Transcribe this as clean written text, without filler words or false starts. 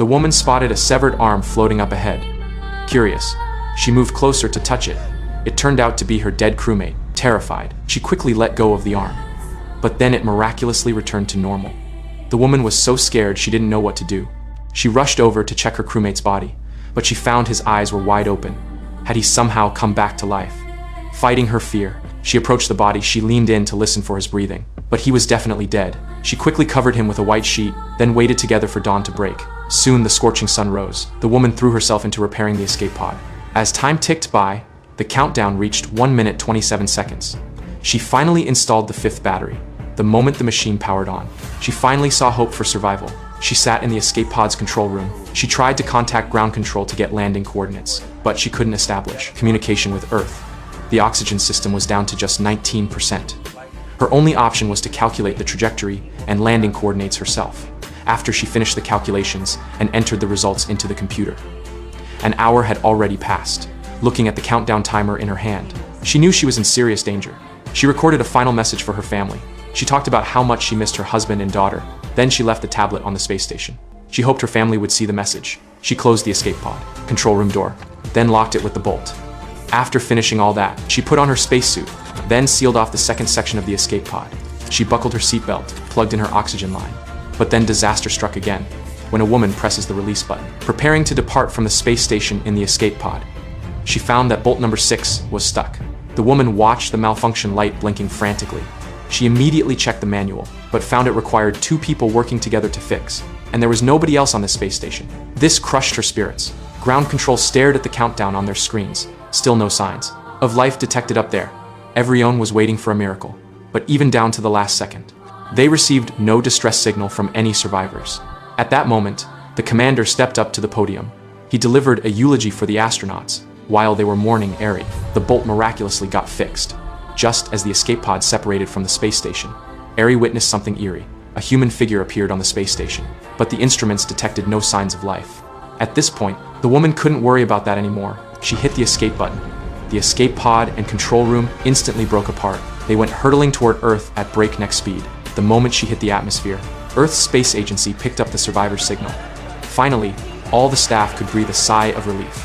The woman spotted a severed arm floating up ahead. Curious, she moved closer to touch it. It turned out to be her dead crewmate. Terrified, she quickly let go of the arm. But then it miraculously returned to normal. The woman was so scared she didn't know what to do. She rushed over to check her crewmate's body, but she found his eyes were wide open. Had he somehow come back to life? Fighting her fear, she approached the body. She leaned in to listen for his breathing, but he was definitely dead. She quickly covered him with a white sheet, then waited together for dawn to break. Soon the scorching sun rose. The woman threw herself into repairing the escape pod. As time ticked by, the countdown reached 1 minute 27 seconds. She finally installed the 5th battery. The moment the machine powered on, she finally saw hope for survival. She sat in the escape pod's control room. She tried to contact ground control to get landing coordinates, but she couldn't establish communication with Earth. The oxygen system was down to just 19%. Her only option was to calculate the trajectory and landing coordinates herself. After she finished the calculations and entered the results into the computer, an hour had already passed. Looking at the countdown timer in her hand, she knew she was in serious danger. She recorded a final message for her family. She talked about how much she missed her husband and daughter. Then she left the tablet on the space station. She hoped her family would see the message. She closed the escape pod, control room door, then locked it with the bolt. After finishing all that, she put on her spacesuit, then sealed off the second section of the escape pod. She buckled her seatbelt, plugged in her oxygen line. But then disaster struck again, when a woman presses the release button. Preparing to depart from the space station in the escape pod, she found that bolt number 6 was stuck. The woman watched the malfunction light blinking frantically. She immediately checked the manual, but found it required 2 people working together to fix, and there was nobody else on the space station. This crushed her spirits. Ground control stared at the countdown on their screens. Still no signs of life detected up there. Everyone was waiting for a miracle, but even down to the last second, they received no distress signal from any survivors. At that moment, the commander stepped up to the podium. He delivered a eulogy for the astronauts. While they were mourning Eri, the bolt miraculously got fixed. Just as the escape pod separated from the space station, Eri witnessed something eerie. A human figure appeared on the space station, but the instruments detected no signs of life. At this point, the woman couldn't worry about that anymore. She hit the escape button. The escape pod and control room instantly broke apart. They went hurtling toward Earth at breakneck speed. The moment she hit the atmosphere, Earth's space agency picked up the survivor signal. Finally, all the staff could breathe a sigh of relief.